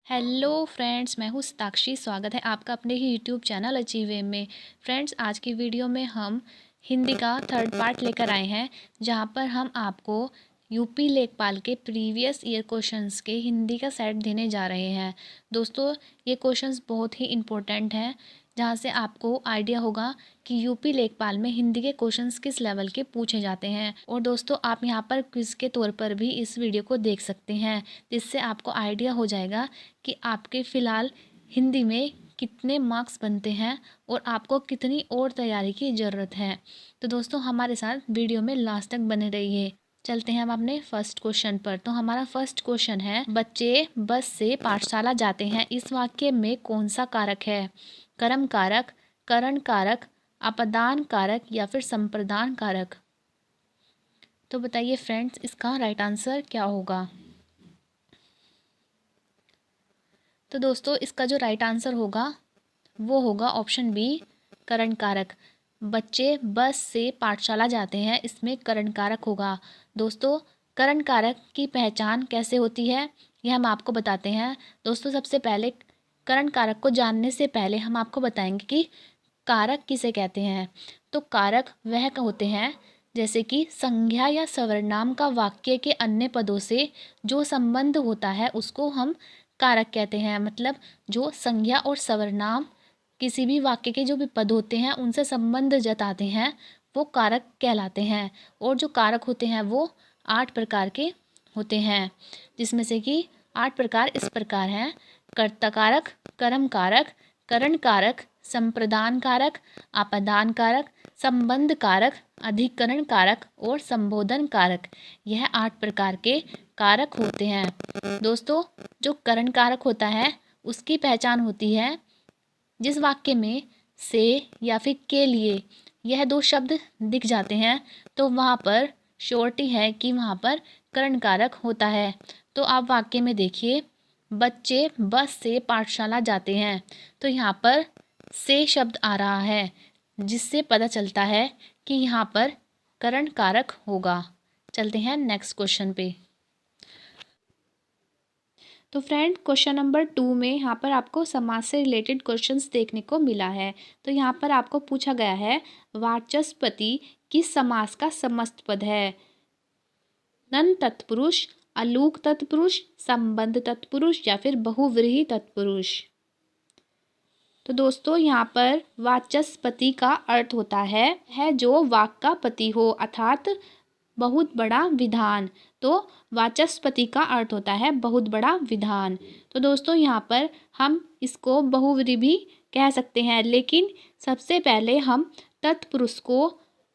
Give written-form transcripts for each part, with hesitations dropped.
Hello friends, मैं हूँ साक्षी। स्वागत है आपका अपने ही यूट्यूब चैनल अचीव वे में। फ्रेंड्स, आज की वीडियो में हम हिंदी का थर्ड पार्ट लेकर आए हैं, जहाँ पर हम आपको यूपी लेखपाल के प्रीवियस ईयर क्वेश्चंस के हिंदी का सेट देने जा रहे हैं। दोस्तों, ये क्वेश्चंस बहुत ही इम्पोर्टेंट हैं, जहाँ से आपको आइडिया होगा कि यूपी लेखपाल में हिंदी के क्वेश्चंस किस लेवल के पूछे जाते हैं। और दोस्तों, आप यहाँ पर क्विज के तौर पर भी इस वीडियो को देख सकते हैं, जिससे आपको आइडिया हो जाएगा कि आपके फ़िलहाल हिंदी में कितने मार्क्स बनते हैं और आपको कितनी और तैयारी की ज़रूरत है। तो दोस्तों, हमारे साथ वीडियो में लास्ट तक बने रहिए। चलते हैं हम अपने फर्स्ट क्वेश्चन पर। तो हमारा फर्स्ट क्वेश्चन है, बच्चे बस से पाठशाला जाते हैं, इस वाक्य में कौन सा कारक है? कर्म कारक, करण कारक, अपदान कारक या फिर संप्रदान कारक? तो बताइए फ्रेंड्स, इसका राइट आंसर क्या होगा? तो दोस्तों, इसका जो राइट आंसर होगा वो होगा ऑप्शन बी, करण कारक। बच्चे बस से पाठशाला जाते हैं, इसमें करण कारक होगा। दोस्तों, करण कारक की पहचान कैसे होती है, यह हम आपको बताते हैं। दोस्तों, सबसे पहले करण कारक को जानने से पहले हम आपको बताएंगे कि कारक किसे कहते हैं। तो कारक वह होते हैं जैसे कि संज्ञा या सर्वनाम का वाक्य के अन्य पदों से जो संबंध होता है उसको हम कारक कहते हैं। मतलब जो संज्ञा और सर्वनाम किसी भी वाक्य के जो भी पद होते हैं उनसे संबंध जताते हैं, वो कारक कहलाते हैं। और जो कारक होते हैं वो 8 प्रकार के होते हैं, जिसमें से कि 8 प्रकार इस प्रकार हैं: कर्ता कारक, कर्म कारक, करण कारक, संप्रदान कारक, आपदान कारक, संबंध कारक, अधिकरण कारक और संबोधन कारक। यह 8 प्रकार के कारक होते हैं। दोस्तों, जो करण कारक होता है उसकी पहचान होती है जिस वाक्य में से या फिर के लिए यह 2 शब्द दिख जाते हैं तो वहाँ पर श्योरिटी है कि वहाँ पर करण कारक होता है। तो आप वाक्य में देखिए, बच्चे बस से पाठशाला जाते हैं, तो यहाँ पर से शब्द आ रहा है, जिससे पता चलता है कि यहाँ पर करण कारक होगा। चलते हैं नेक्स्ट क्वेश्चन पे। तो फ्रेंड, क्वेश्चन नंबर 2 में यहाँ पर आपको समास से रिलेटेड क्वेश्चंस देखने को मिला है। तो यहाँ पर आपको पूछा गया है, वाचस्पति किस समास का समस्त पद है? नन तत्पुरुष, अलूक तत्पुरुष, संबंध तत्पुरुष या फिर बहुव्रीहि तत्पुरुष? तो दोस्तों, यहाँ पर वाचस्पति का अर्थ होता है जो वाक का पति हो, अर्थात बहुत बड़ा विधान। तो वाचस्पति का अर्थ होता है बहुत बड़ा विधान। तो दोस्तों, यहाँ पर हम इसको बहुव्रीहि भी कह सकते हैं, लेकिन सबसे पहले हम तत्पुरुष को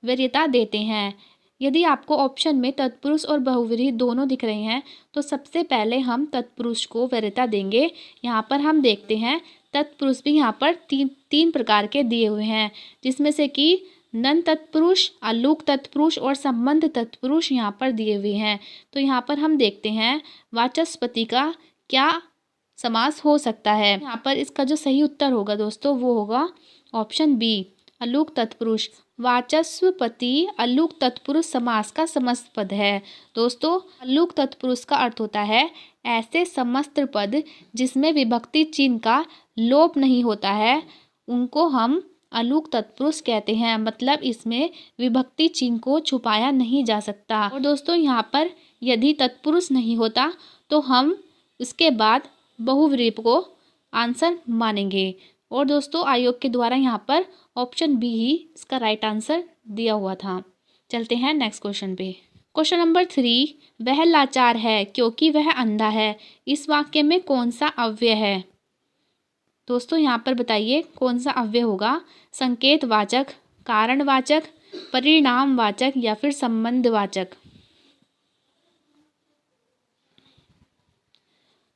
वरीयता देते हैं। यदि आपको ऑप्शन में तत्पुरुष और बहुव्रीहि दोनों दिख रहे हैं तो सबसे पहले हम तत्पुरुष को वरीयता देंगे। यहाँ पर हम देखते हैं तत्पुरुष भी यहाँ पर तीन प्रकार के दिए हुए हैं, जिसमें से कि नन तत्पुरुष, अलूक तत्पुरुष और संबंध तत्पुरुष यहाँ पर दिए हुए हैं। तो यहाँ पर हम देखते हैं वाचस्पति का क्या समास हो सकता है। यहाँ पर इसका जो सही उत्तर होगा दोस्तों वो होगा ऑप्शन बी, अलूक तत्पुरुष। वाचस्पति अलूक तत्पुरुष समास का समस्त पद है। दोस्तों, अलूक तत्पुरुष का अर्थ होता है ऐसे समस्त पद जिसमें विभक्ति चिन्ह का लोप नहीं होता है, उनको हम अलूक तत्पुरुष कहते हैं। मतलब इसमें विभक्ति चिन्ह को छुपाया नहीं जा सकता। और दोस्तों, यहाँ पर यदि तत्पुरुष नहीं होता तो हम इसके बाद बहुव्रीहि को आंसर मानेंगे। और दोस्तों, आयोग के द्वारा यहाँ पर ऑप्शन बी ही इसका राइट आंसर दिया हुआ था। चलते हैं नेक्स्ट क्वेश्चन पे। क्वेश्चन नंबर 3, वह लाचार है क्योंकि वह अंधा है, इस वाक्य में कौन सा अव्यय है? दोस्तों, यहाँ पर बताइए कौन सा अव्यय होगा? संकेतवाचक, कारणवाचक, परिणामवाचक या फिर संबंधवाचक?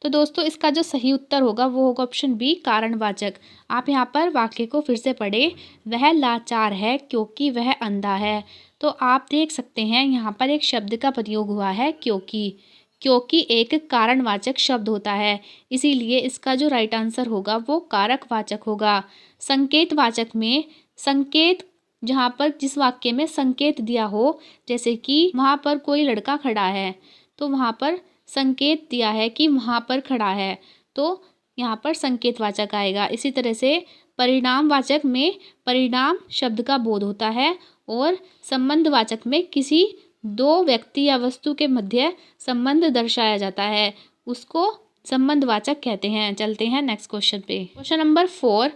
तो दोस्तों, इसका जो सही उत्तर होगा वो होगा ऑप्शन बी, कारणवाचक। आप यहाँ पर वाक्य को फिर से पढ़े, वह लाचार है क्योंकि वह अंधा है। तो आप देख सकते हैं यहाँ पर एक शब्द का प्रयोग हुआ है क्योंकि एक कारणवाचक शब्द होता है, इसीलिए इसका जो राइट आंसर होगा वो कारकवाचक होगा। संकेतवाचक में संकेत, जहाँ पर जिस वाक्य में संकेत दिया हो, जैसे कि वहाँ पर कोई लड़का खड़ा है तो वहाँ पर संकेत दिया है कि वहाँ पर खड़ा है, तो यहाँ पर संकेतवाचक आएगा। इसी तरह से परिणामवाचक में परिणाम शब्द का बोध होता है और संबंधवाचक में किसी दो व्यक्ति या वस्तु के मध्य संबंध दर्शाया जाता है, उसको संबंधवाचक कहते हैं। चलते हैं नेक्स्ट क्वेश्चन पे। क्वेश्चन नंबर 4,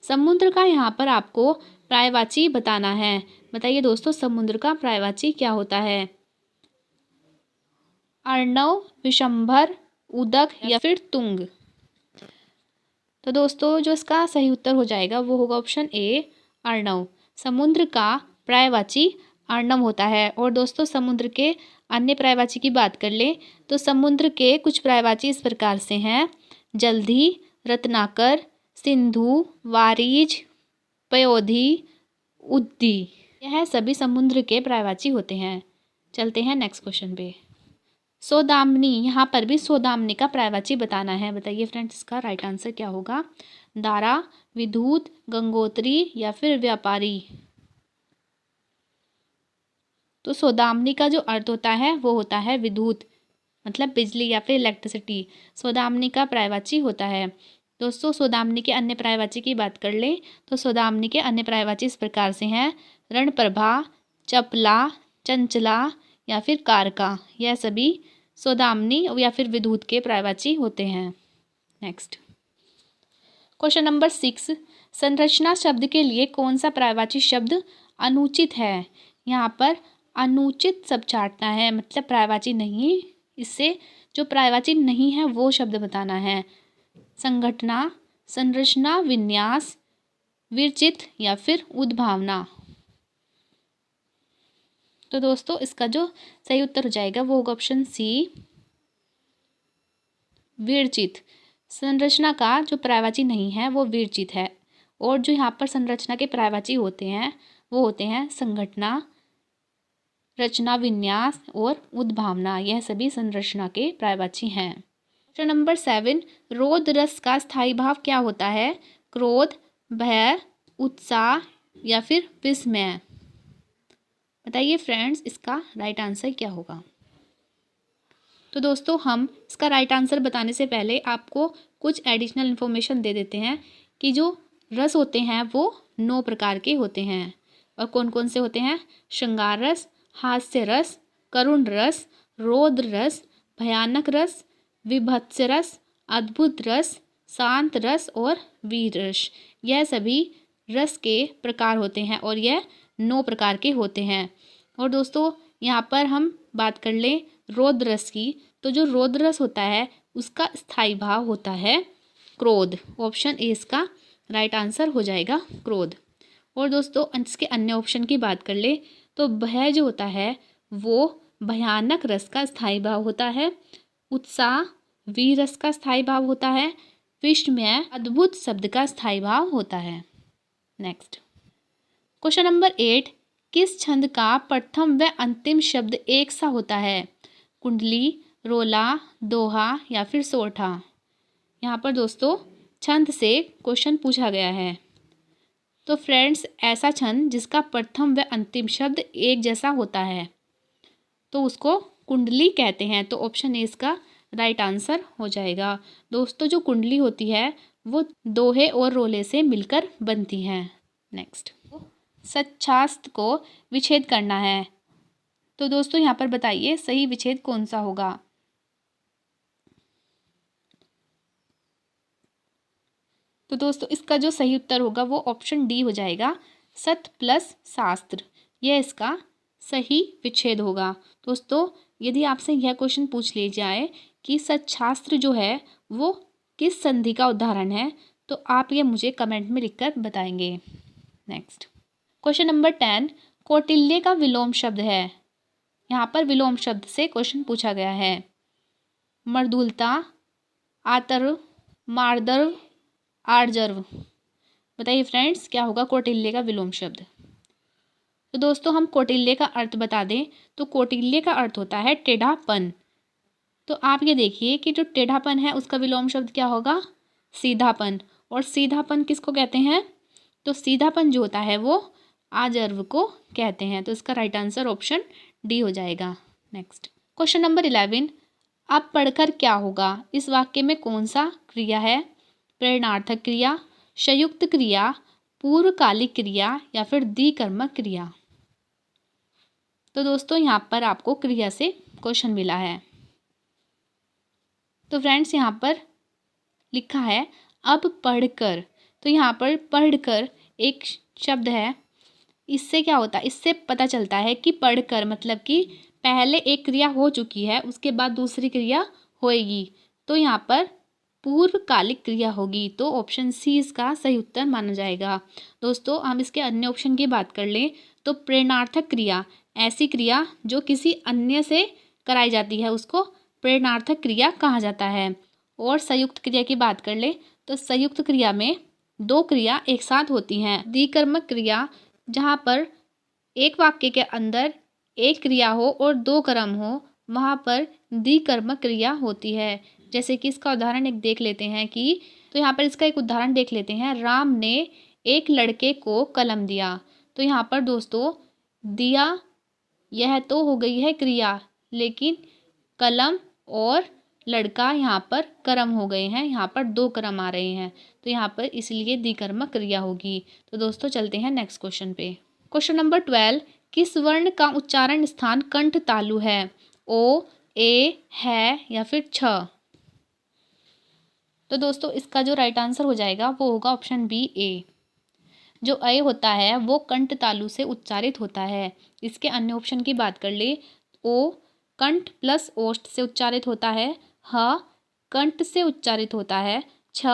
समुद्र का यहाँ पर आपको पर्यायवाची बताना है। बताइए दोस्तों, समुद्र का पर्यायवाची क्या होता है? अर्णव, विशंभर, उदक या फिर तुंग। तो दोस्तों जो इसका सही उत्तर हो जाएगा वो होगा ऑप्शन ए, अर्णव। समुद्र का पर्यायवाची अर्णव होता है। और दोस्तों समुद्र के अन्य पर्यायवाची की बात कर ले तो समुद्र के कुछ पर्यायवाची इस प्रकार से हैं: जलधि, रत्नाकर, सिंधु, वारिज, पयोधी, उद्दी। यह सभी समुद्र के पर्यायवाची होते हैं। चलते हैं नेक्स्ट क्वेश्चन पे। सौदामिनी, यहाँ पर भी सौदामिनी का पर्यायवाची बताना है। बताइए फ्रेंड्स इसका राइट आंसर क्या होगा? दारा, विद्युत, गंगोत्री या फिर व्यापारी। तो सौदामिनी का जो अर्थ होता है वो होता है विद्युत, मतलब बिजली या फिर इलेक्ट्रिसिटी। सौदामिनी का पर्यायवाची होता है। दोस्तों सौदामिनी के अन्य पर्यायवाची की बात कर ले तो सौदामिनी के अन्य पर्यायवाची इस प्रकार से हैं: रणप्रभा, चपला, चंचला या फिर कारका। यह सभी सौदामिनी या फिर विद्युत के पर्यायवाची होते हैं। नेक्स्ट क्वेश्चन नंबर 6, संरचना शब्द के लिए कौन सा पर्यायवाची शब्द अनुचित है? यहाँ पर अनुचित शब्द छांटना है, मतलब पर्यायवाची नहीं, इससे जो पर्यायवाची नहीं है वो शब्द बताना है। संघटना, संरचना, विन्यास, विरचित या फिर उद्भावना। तो दोस्तों इसका जो सही उत्तर हो जाएगा वो होगा ऑप्शन सी, विरचित। संरचना का जो पर्यायवाची नहीं है वो विरचित है। और जो यहाँ पर संरचना के पर्यायवाची होते हैं वो होते हैं संघटना, रचना, विन्यास और उद्भावना। यह सभी संरचना के पर्यायवाची हैं। क्वेश्चन नंबर 7, रोध रस का स्थायी भाव क्या होता है? क्रोध, भय, उत्साह या फिर विस्मय। बताइए फ्रेंड्स इसका राइट आंसर क्या होगा? तो दोस्तों हम इसका राइट आंसर बताने से पहले आपको कुछ एडिशनल इन्फॉर्मेशन दे देते हैं कि जो रस होते हैं वो 9 प्रकार के होते हैं। और कौन कौन से होते हैं? श्रृंगार रस, हास्य रस, करुण रस, रौद्र रस, भयानक रस, विभत्स रस, अद्भुत रस, शांत रस और वीर रस। यह सभी रस के प्रकार होते हैं और यह 9 प्रकार के होते हैं। और दोस्तों यहाँ पर हम बात कर लें रौद्र रस की, तो जो रौद्र रस होता है उसका स्थायी भाव होता है क्रोध। ऑप्शन ए इसका राइट आंसर हो जाएगा, क्रोध। और दोस्तों इसके अन्य ऑप्शन की बात कर ले तो भय जो होता है वो भयानक रस का स्थायी भाव होता है, उत्साह वीर रस का स्थायी भाव होता है, विस्मय अद्भुत शब्द का स्थायी भाव होता है। नेक्स्ट क्वेश्चन नंबर 8, किस छंद का प्रथम व अंतिम शब्द एक सा होता है? कुंडली, रोला, दोहा या फिर सोरठा। यहाँ पर दोस्तों छंद से क्वेश्चन पूछा गया है। तो फ्रेंड्स ऐसा छंद जिसका प्रथम व अंतिम शब्द एक जैसा होता है तो उसको कुंडली कहते हैं। तो ऑप्शन ए इसका राइट आंसर हो जाएगा। दोस्तों जो कुंडली होती है वो दोहे और रोले से मिलकर बनती है। नेक्स्ट सच्छास्त्र को विच्छेद करना है। तो दोस्तों यहाँ पर बताइए सही विच्छेद कौन सा होगा? तो दोस्तों इसका जो सही उत्तर होगा वो ऑप्शन डी हो जाएगा, सत प्लस शास्त्र। यह इसका सही विच्छेद होगा। दोस्तों यदि आपसे यह क्वेश्चन पूछ लिया जाए कि सच्छास्त्र जो है वो किस संधि का उदाहरण है तो आप ये मुझे कमेंट में लिखकर बताएंगे। नेक्स्ट क्वेश्चन नंबर 10, कौटिल्य का विलोम शब्द है। यहाँ पर विलोम शब्द से क्वेश्चन पूछा गया है। मर्दुलता, आतर्व, मार्दव, आर्जव। बताइए फ्रेंड्स क्या होगा कौटिल्य का विलोम शब्द? तो दोस्तों हम कौटिल्य का अर्थ बता दें तो कौटिल्य का अर्थ होता है टेढ़ापन। तो आप ये देखिए कि जो टेढ़ापन है उसका विलोम शब्द क्या होगा? सीधापन। और सीधापन किसको कहते हैं? तो सीधापन जो होता है वो आजर्व को कहते हैं। तो इसका राइट आंसर ऑप्शन डी हो जाएगा। नेक्स्ट क्वेश्चन नंबर 11, अब पढ़कर क्या होगा, इस वाक्य में कौन सा क्रिया है? प्रेरणार्थक क्रिया, संयुक्त क्रिया, पूर्वकालिक क्रिया या फिर द्विकर्मक क्रिया। तो दोस्तों यहाँ पर आपको क्रिया से क्वेश्चन मिला है। तो फ्रेंड्स यहाँ पर लिखा है अब पढ़कर। तो यहाँ पर पढ़कर एक शब्द है, इससे क्या होता है, इससे पता चलता है कि पढ़कर मतलब कि पहले एक क्रिया हो चुकी है, उसके बाद दूसरी क्रिया होएगी। तो यहाँ पर पूर्वकालिक क्रिया होगी। तो ऑप्शन सी इसका सही उत्तर माना जाएगा। दोस्तों हम इसके अन्य ऑप्शन की बात कर लें तो प्रेरणार्थक क्रिया ऐसी क्रिया जो किसी अन्य से कराई जाती है उसको प्रेरणार्थक क्रिया कहा जाता है। और संयुक्त क्रिया की बात कर ले तो संयुक्त क्रिया में दो क्रिया एक साथ होती हैं। द्विकर्मक क्रिया जहाँ पर एक वाक्य के अंदर एक क्रिया हो और दो कर्म हो, वहाँ पर द्विकर्मक क्रिया होती है। जैसे कि इसका उदाहरण एक देख लेते हैं कि तो यहाँ पर इसका एक उदाहरण देख लेते हैं। राम ने एक लड़के को कलम दिया। तो यहाँ पर दोस्तों दिया यह तो हो गई है क्रिया, लेकिन कलम और लड़का यहाँ पर कर्म हो गए हैं, यहाँ पर दो कर्म आ रहे हैं। तो यहाँ पर इसलिए द्विकर्मक क्रिया होगी। तो दोस्तों चलते हैं नेक्स्ट क्वेश्चन पे। क्वेश्चन नंबर 12, किस वर्ण का उच्चारण स्थान कंठ तालु है? ओ, ए, है या फिर छ? तो दोस्तों इसका जो राइट आंसर हो जाएगा वो होगा ऑप्शन बी ए। जो अ होता है वो कंठ तालु से उच्चारित होता है। इसके अन्य ऑप्शन की बात कर ले, ओ कंठ प्लस ओष्ठ से उच्चारित होता है, ह कंठ से उच्चारित होता है, छ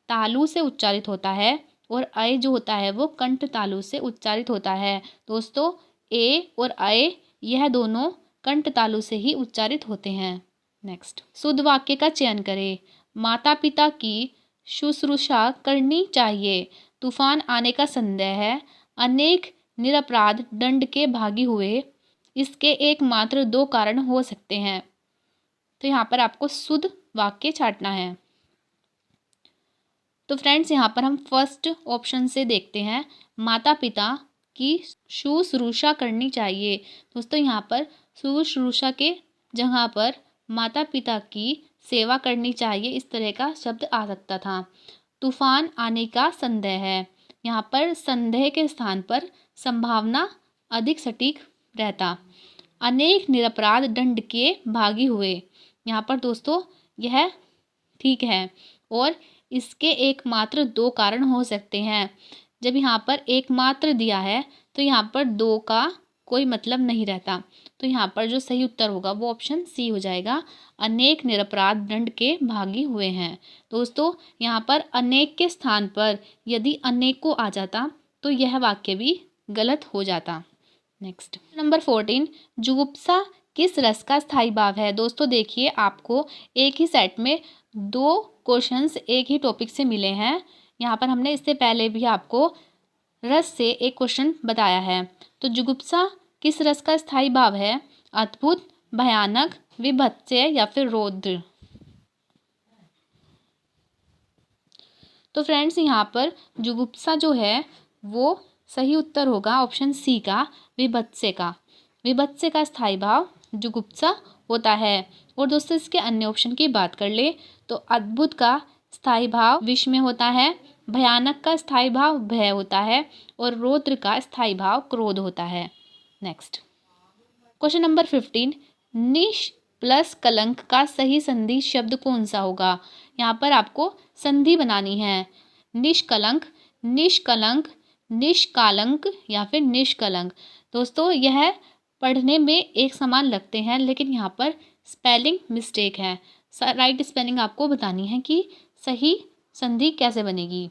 तालु से उच्चारित होता है और अ जो होता है वो कंठ तालु से उच्चारित होता है। दोस्तों ए और अ यह दोनों कंठ तालु से ही उच्चारित होते हैं। नेक्स्ट, शुद्ध वाक्य का चयन करें। माता पिता की शुश्रूषा करनी चाहिए, तूफान आने का संदेह है, अनेक निरपराध दंड के भागी हुए, इसके एकमात्र दो कारण हो सकते हैं। तो यहाँ पर आपको शुद्ध वाक्य छांटना है। तो फ्रेंड्स यहाँ पर हम फर्स्ट ऑप्शन से देखते हैं, माता पिता की शुश्रूषा करनी चाहिए। दोस्तों यहाँ पर शुश्रूषा के जगह पर माता पिता की सेवा करनी चाहिए, इस तरह का शब्द आ सकता था। तूफान आने का संदेह है, यहाँ पर संदेह के स्थान पर संभावना अधिक सटीक रहता। अनेक निरपराध दंड के भागी हुए, यहाँ पर दोस्तों यह ठीक है और इसके एकमात्र दो कारण हो सकते हैं। जब यहाँ पर एकमात्र दिया है तो यहाँ पर दो का कोई मतलब नहीं रहता। तो यहाँ पर जो सही उत्तर होगा वो ऑप्शन सी हो जाएगा, अनेक निरपराध दंड के भागी हुए हैं। दोस्तों यहाँ पर अनेक के स्थान पर यदि अनेक को आ जाता तो यह वाक्य भी गलत हो जाता। नेक्स्ट, नंबर 14, जुगुप्सा किस रस का स्थायी भाव है? दोस्तों देखिए आपको एक ही सेट में दो क्वेश्चंस एक ही टॉपिक से मिले हैं। यहाँ पर हमने इससे पहले भी आपको रस से एक क्वेश्चन बताया है। तो जुगुप्सा किस रस का स्थायी भाव है? अद्भुत, भयानक, विभत्स्य या फिर रौद्र? तो फ्रेंड्स यहाँ पर जुगुप्सा जो है वो सही उत्तर होगा ऑप्शन सी का, विभत्स्य का। विभत्स्य का स्थायी भाव जुगुप्सा होता है। और दोस्तों इसके अन्य ऑप्शन की बात कर ले तो अद्भुत का स्थायी भाव विष में होता है, भयानक का स्थायी भाव भय होता है और रौद्र का स्थायी भाव क्रोध होता है। नेक्स्ट, क्वेश्चन नंबर 15, निश प्लस कलंक का सही संधि शब्द कौन सा होगा? यहाँ पर आपको संधि बनानी है। निष्कलंक, निष्कलंक, निष्कालंक या फिर निष्कलंक। दोस्तों यह पढ़ने में एक समान लगते हैं लेकिन यहाँ पर स्पेलिंग मिस्टेक है। राइट स्पेलिंग आपको बतानी है कि सही संधि कैसे बनेगी।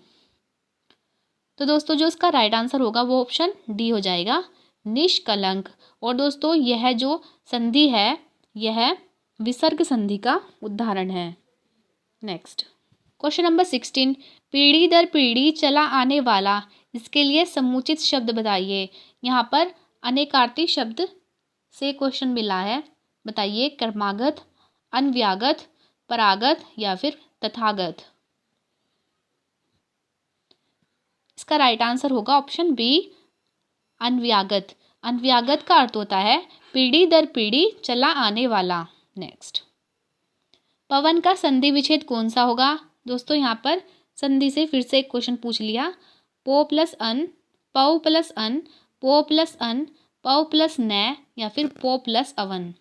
तो दोस्तों जो इसका राइट आंसर होगा वो ऑप्शन डी हो जाएगा, निष्कलंक। और दोस्तों यह जो संधि है यह विसर्ग संधि का उदाहरण है। नेक्स्ट, क्वेश्चन नंबर 16, पीढ़ी दर पीढ़ी चला आने वाला, इसके लिए समुचित शब्द बताइए। यहाँ पर अनेकार्थी शब्द से क्वेश्चन मिला है, बताइए क्रमागत, अन्व्यागत, परागत या फिर तथागत? इसका राइट आंसर होगा ऑप्शन बी, अन्व्यागत। अन्व्यागत का अर्थ होता है पीढ़ी दर पीढ़ी चला आने वाला। नेक्स्ट, पवन का संधि विच्छेद कौन सा होगा? दोस्तों यहाँ पर संधि से फिर से एक क्वेश्चन पूछ लिया। पो प्लस अन, पौ प्लस अन, पो प्लस अन, पौ प्लस न, या फिर पो प्लस अवन।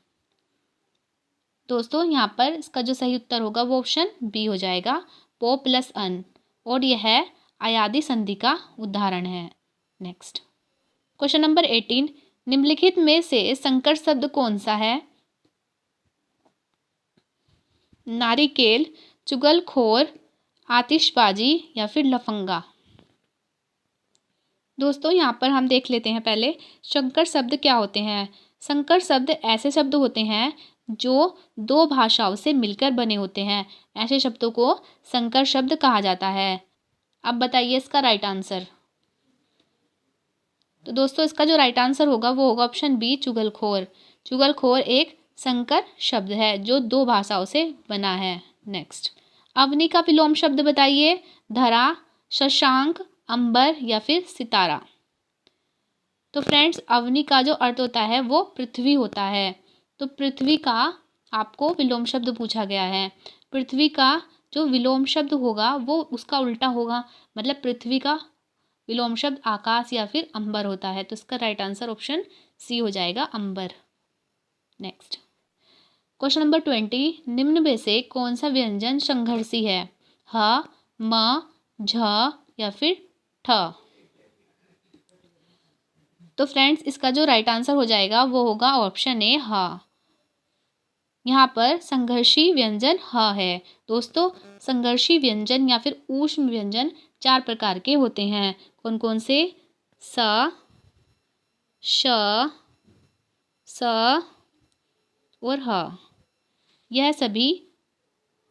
दोस्तों यहाँ पर इसका जो सही उत्तर होगा वो ऑप्शन बी हो जाएगा, पो प्लस अन, और यह है अयादी संधि का उदाहरण है। नेक्स्ट क्वेश्चन नंबर 18, निम्नलिखित में से संकर शब्द कौन सा है? नारिकेल, चुगलखोर, आतिशबाजी, या फिर लफंगा। दोस्तों यहाँ पर हम देख लेते हैं पहले संकर शब्द क्या होते हैं। संकर शब्द ऐसे शब्द होते हैं जो दो भाषाओं से मिलकर बने होते हैं, ऐसे शब्दों को संकर शब्द कहा जाता है। अब बताइए इसका राइट आंसर। तो दोस्तों इसका जो राइट आंसर होगा वो होगा ऑप्शन बी, चुगलखोर। चुगलखोर एक संकर शब्द है जो दो भाषाओं से बना है। नेक्स्ट, अवनी का विलोम शब्द बताइए। धरा, शशांक, अंबर, या फिर सितारा। तो फ्रेंड्स अवनी का जो अर्थ होता है वो पृथ्वी होता है। तो पृथ्वी का आपको विलोम शब्द पूछा गया है। पृथ्वी का जो विलोम शब्द होगा वो उसका उल्टा होगा, मतलब पृथ्वी का विलोम शब्द आकाश या फिर अंबर होता है। तो इसका राइट आंसर ऑप्शन सी हो जाएगा, अंबर। नेक्स्ट क्वेश्चन नंबर 20, निम्न में से कौन सा व्यंजन संघर्षी है? ह, म, झ, या फिर ठ। तो फ्रेंड्स इसका जो राइट आंसर हो जाएगा वो होगा ऑप्शन ए, ह। यहाँ पर संघर्षी व्यंजन ह है। दोस्तों संघर्षी व्यंजन या फिर ऊष्म व्यंजन 4 प्रकार के होते हैं। कौन कौन से? स, श, स और ह। यह सभी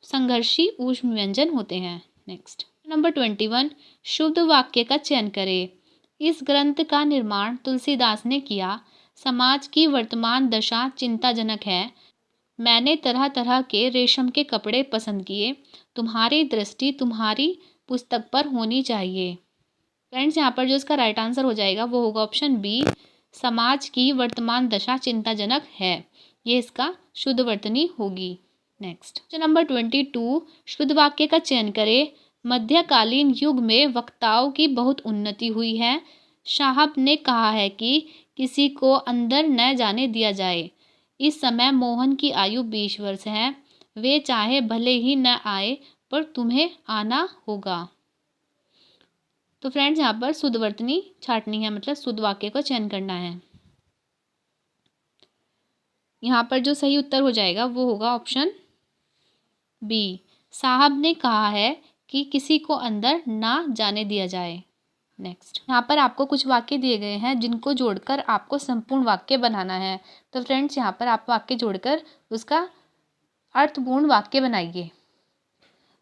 संघर्षी ऊष्म व्यंजन होते हैं। नेक्स्ट नंबर 21, शुद्ध वाक्य का चयन करें। इस ग्रंथ का निर्माण तुलसीदास ने किया। समाज की वर्तमान दशा चिंताजनक है। मैंने तरह तरह के रेशम के कपड़े पसंद किए। तुम्हारी दृष्टि तुम्हारी पुस्तक पर होनी चाहिए। फ्रेंड्स यहाँ पर जो इसका राइट आंसर हो जाएगा वो होगा ऑप्शन बी, समाज की वर्तमान दशा चिंताजनक है। ये इसका शुद्ध वर्तनी होगी। नेक्स्ट क्वेश्चन नंबर 22, शुद्ध वाक्य का चयन करें। मध्यकालीन युग में वक्ताओं की बहुत उन्नति हुई है। साहब ने कहा है कि किसी को अंदर न जाने दिया जाए। इस समय मोहन की आयु 20 वर्ष है। वे चाहे भले ही न आए पर तुम्हें आना होगा। तो फ्रेंड्स यहाँ पर शुद्ध वर्तनी छाटनी है, मतलब शुद्ध वाक्य का चयन करना है। यहाँ पर जो सही उत्तर हो जाएगा वो होगा ऑप्शन बी, साहब ने कहा है कि किसी को अंदर ना जाने दिया जाए। नेक्स्ट यहाँ पर आपको कुछ वाक्य दिए गए हैं जिनको जोड़कर आपको संपूर्ण वाक्य बनाना है। तो फ्रेंड्स यहाँ पर आप वाक्य जोड़कर उसका अर्थपूर्ण वाक्य बनाइए।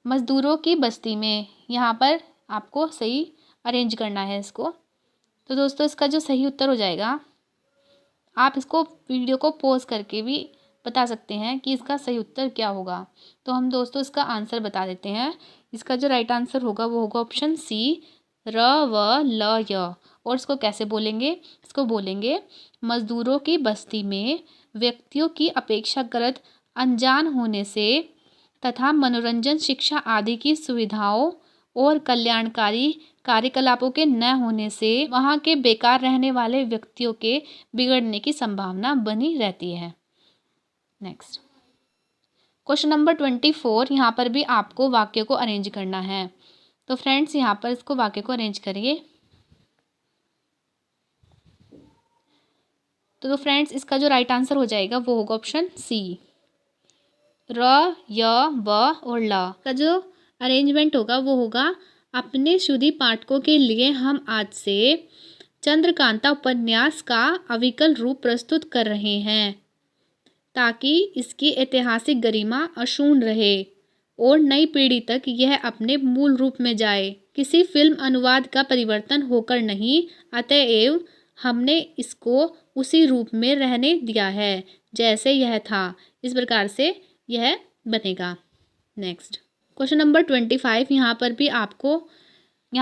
मजदूरों की बस्ती में, यहाँ पर आपको सही अरेंज करना है इसको। तो दोस्तों इसका जो सही उत्तर हो जाएगा, आप इसको वीडियो को पॉज करके भी बता सकते हैं कि इसका सही उत्तर क्या होगा। तो हम दोस्तों इसका आंसर बता देते हैं। इसका जो राइट आंसर होगा वो होगा ऑप्शन सी, र, व, ल, य। और इसको कैसे बोलेंगे? इसको बोलेंगे मजदूरों की बस्ती में व्यक्तियों की अपेक्षाकृत अनजान होने से तथा मनोरंजन, शिक्षा आदि की सुविधाओं और कल्याणकारी कार्यकलापों के न होने से वहाँ के बेकार रहने वाले व्यक्तियों के बिगड़ने की संभावना बनी रहती है। नेक्स्ट क्वेश्चन नंबर 24, यहाँ पर भी आपको वाक्य को अरेंज करना है। तो फ्रेंड्स यहाँ पर इसको वाक्य को अरेंज करिए। तो फ्रेंड्स इसका जो राइट आंसर हो जाएगा वो होगा ऑप्शन सी, र, य, व और ल। का जो अरेंजमेंट होगा वो होगा, अपने शुद्धि पाठकों के लिए हम आज से चंद्रकांता उपन्यास का अविकल रूप प्रस्तुत कर रहे हैं ताकि इसकी ऐतिहासिक गरिमा अक्षुण्ण रहे और नई पीढ़ी तक यह अपने मूल रूप में जाए। किसी फिल्म अनुवाद का परिवर्तन होकर नहीं, अतएव हमने इसको उसी रूप में रहने दिया है जैसे यह था। इस प्रकार से यह बनेगा। नेक्स्ट क्वेश्चन नंबर 25, यहाँ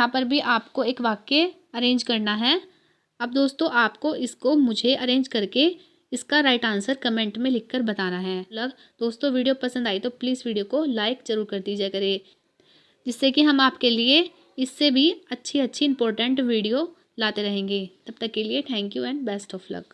पर भी आपको एक वाक्य अरेंज करना है। अब दोस्तों आपको इसको मुझे अरेंज करके इसका राइट आंसर कमेंट में लिखकर बताना है। दोस्तों वीडियो पसंद आई तो प्लीज़ वीडियो को लाइक ज़रूर कर दीजिए करें, जिससे कि हम आपके लिए इससे भी अच्छी इंपॉर्टेंट वीडियो लाते रहेंगे। तब तक के लिए thank you and best of luck.